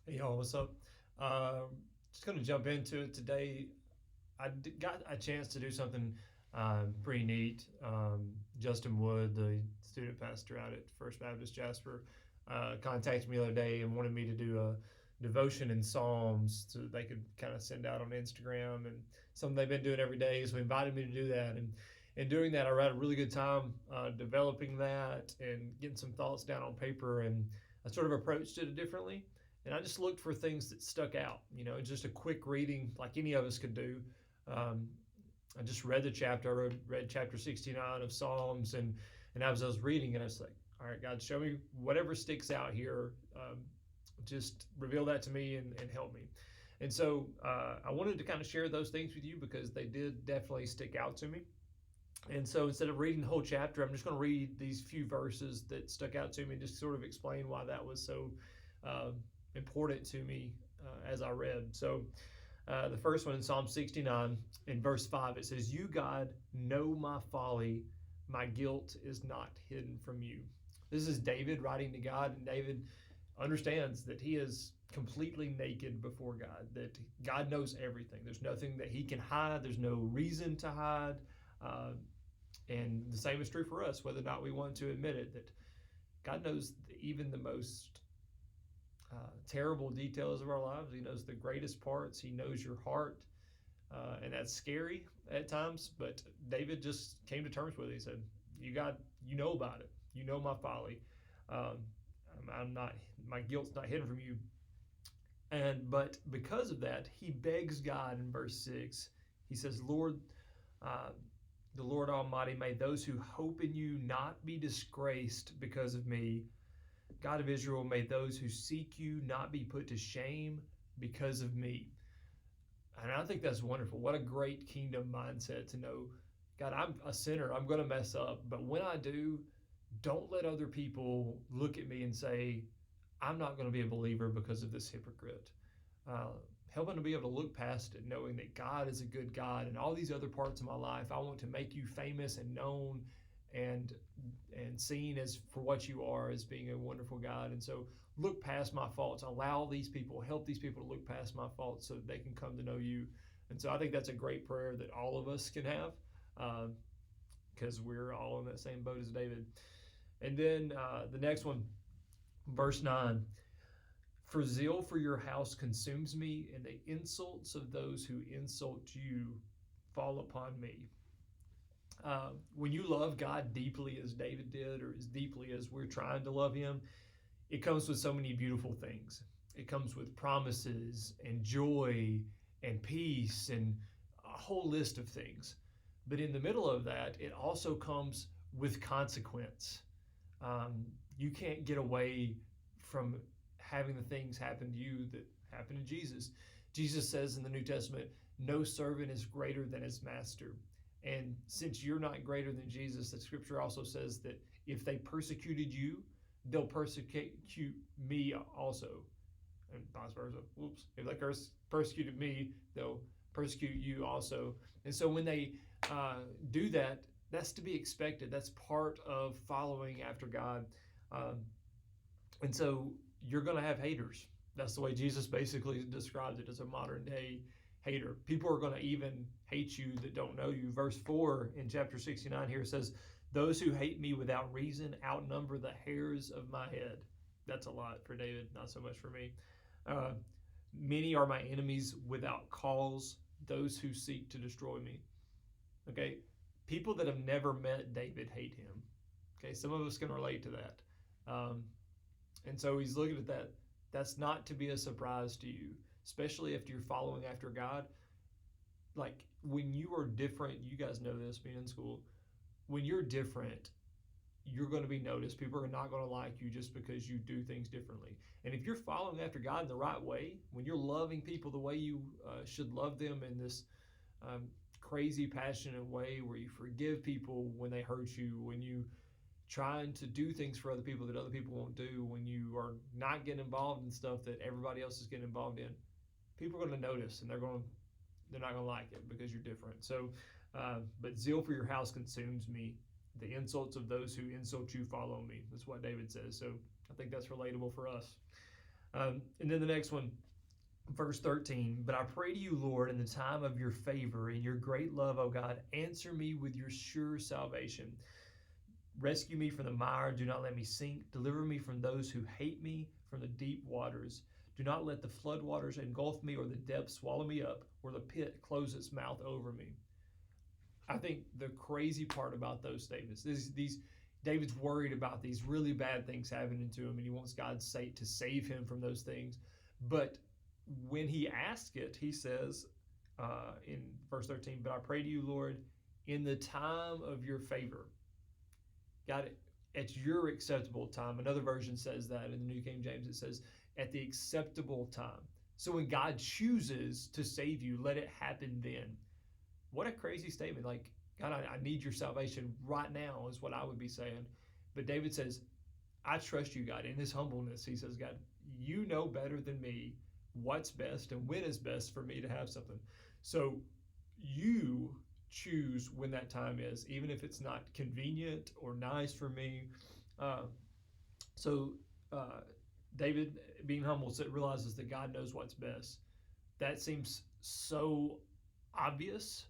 Hey y'all, what's up? Just going to jump into it today. Got a chance to do something pretty neat. Justin Wood, the student pastor out at First Baptist Jasper, contacted me the other day and wanted me to do a devotion in Psalms so they could kind of send out on Instagram and something they've been doing every day. So he invited me to do that. And in doing that, I had a really good time developing that and getting some thoughts down on paper. And I sort of approached it differently and I just looked for things that stuck out. Just a quick reading like any of us could do. Um, I just read the chapter. I read chapter 69 of Psalms, and as I was reading it, I was like, "All right, God, show me whatever sticks out here. Just reveal that to me and help me." And so I wanted to kind of share those things with you because they did definitely stick out to me. And so instead of reading the whole chapter, I'm just going to read these few verses that stuck out to me and just sort of explain why that was so uh, important to me as I read. So the first one in Psalm 69, in verse 5, it says, "You, God, know my folly. My guilt is not hidden from you." This is David writing to God, and David understands that he is completely naked before God, that God knows everything. There's nothing that he can hide, there's no reason to hide. Uh, and the same is true for us, whether or not we want to admit it, that God knows even the most terrible details of our lives. He knows the greatest parts. He knows your heart. And that's scary at times. But David just came to terms with it. He said, you know about it. You know my folly. Um, I'm not, my guilt's not hidden from you. But because of that, he begs God in verse 6. He says, Lord, uh, the Lord Almighty, may those who hope in you not be disgraced because of me. God of Israel, may those who seek you not be put to shame because of me. And I think that's wonderful. What a great kingdom mindset to know, God, I'm a sinner. I'm going to mess up. But when I do, don't let other people look at me and say, I'm not going to be a believer because of this hypocrite. Uh, Helping to be able to look past it, knowing that God is a good God, and all these other parts of my life, I want to make you famous and known, and seen as for what you are, as being a wonderful God. And so, look past my faults. Allow these people, help these people to look past my faults, so that they can come to know you. And so, I think that's a great prayer that all of us can have, because we're all in that same boat as David. And then the next one, verse 9. For zeal for your house consumes me, and the insults of those who insult you fall upon me. When you love God deeply as David did, or as deeply as we're trying to love Him, it comes with so many beautiful things. It comes with promises and joy and peace and a whole list of things. But in the middle of that, it also comes with consequence. You can't get away from having the things happen to you that happened to Jesus. Jesus says in the New Testament, no servant is greater than his master. And since you're not greater than Jesus, the scripture also says that if they persecuted you, they'll persecute me also. And vice versa. Whoops. If they persecuted me, they'll persecute you also. And so when they do that, that's to be expected. That's part of following after God. Um, and so you're going to have haters. That's the way Jesus basically describes it as a modern day hater. People are going to even hate you that don't know you. Verse 4 in chapter 69 here says, those who hate me without reason outnumber the hairs of my head. That's a lot for David, not so much for me. Uh, Many are my enemies without cause, those who seek to destroy me. Okay, people that have never met David hate him. Okay, some of us can relate to that. Um, and so he's looking at that. That's not to be a surprise to you, especially if you're following after God. Like when you are different, you guys know this being in school, when you're different, you're going to be noticed. People are not going to like you just because you do things differently. And if you're following after God in the right way, when you're loving people the way you should love them in this um, crazy, passionate way where you forgive people when they hurt you, when you trying to do things for other people that other people won't do, when you are not getting involved in stuff that everybody else is getting involved in, people are going to notice and they're not going to like it because you're different. So, but zeal for your house consumes me. The insults of those who insult you follow me. That's what David says. So I think that's relatable for us. And then the next one, verse 13, but I pray to you, Lord, in the time of your favor, in your great love, O God, answer me with your sure salvation. Rescue me from the mire, do not let me sink. Deliver me from those who hate me, from the deep waters. Do not let the floodwaters engulf me, or the depths swallow me up, or the pit close its mouth over me. I think the crazy part about those statements, these David's worried about these really bad things happening to him, and he wants God to save him from those things. But when he asks it, he says in verse 13, but I pray to you, Lord, in the time of your favor. God, at your acceptable time. Another version says that in the New King James, it says, at the acceptable time. So when God chooses to save you, let it happen then. What a crazy statement. Like, God, I need your salvation right now, is what I would be saying. But David says, I trust you, God. In his humbleness, he says, God, you know better than me what's best and when is best for me to have something. So you choose when that time is, even if it's not convenient or nice for me. So David, being humble, realizes that God knows what's best. That seems so obvious,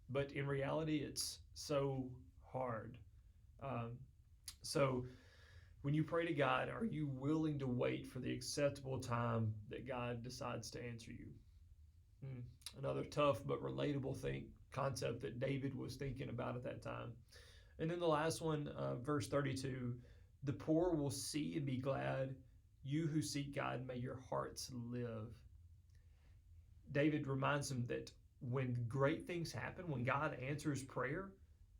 but in reality, it's so hard. So when you pray to God, are you willing to wait for the acceptable time that God decides to answer you? Another tough but relatable concept that David was thinking about at that time. And then the last one, verse 32, the poor will see and be glad. You who seek God, may your hearts live. David reminds him that when great things happen, when God answers prayer,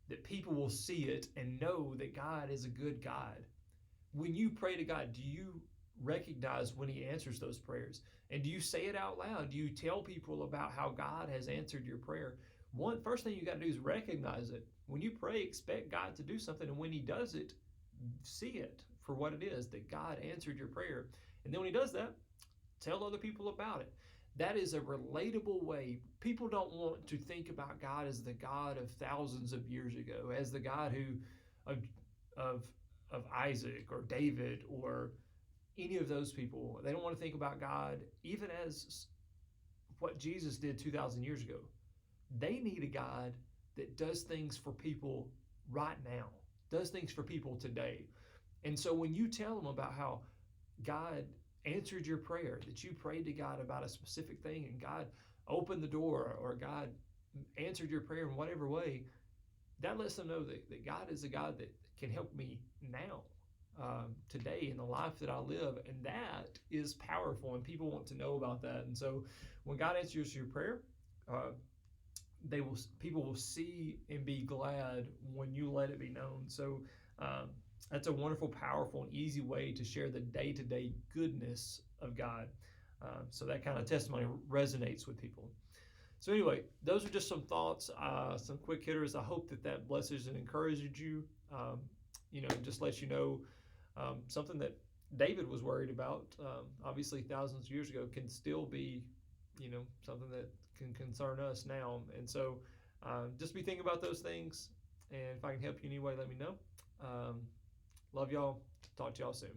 that people will see it and know that God is a good God. When you pray to God, do you recognize when he answers those prayers? And do you say it out loud? Do you tell people about how God has answered your prayer? First thing you got to do is recognize it. When you pray, expect God to do something, and when he does it, see it for what it is, that God answered your prayer. And then when he does that, tell other people about it. That is a relatable way. People don't want to think about God as the God of thousands of years ago, as the God of Isaac or David or any of those people. They don't want to think about God even as what Jesus did 2,000 years ago. They need a God that does things for people right now, does things for people today. And so when you tell them about how God answered your prayer, that you prayed to God about a specific thing and God opened the door, or God answered your prayer in whatever way, that lets them know that God is a God that can help me now, today, in the life that I live. And that is powerful, and people want to know about that. And so when God answers your prayer, people will see and be glad when you let it be known. So that's a wonderful, powerful, and easy way to share the day-to-day goodness of God. So that kind of testimony resonates with people. So anyway, those are just some thoughts, some quick hitters. I hope that blesses and encourages you. Just lets you know something that David was worried about, obviously thousands of years ago, can still be, something that can concern us now. And so just be thinking about those things. And if I can help you in any way, let me know. Love y'all. Talk to y'all soon.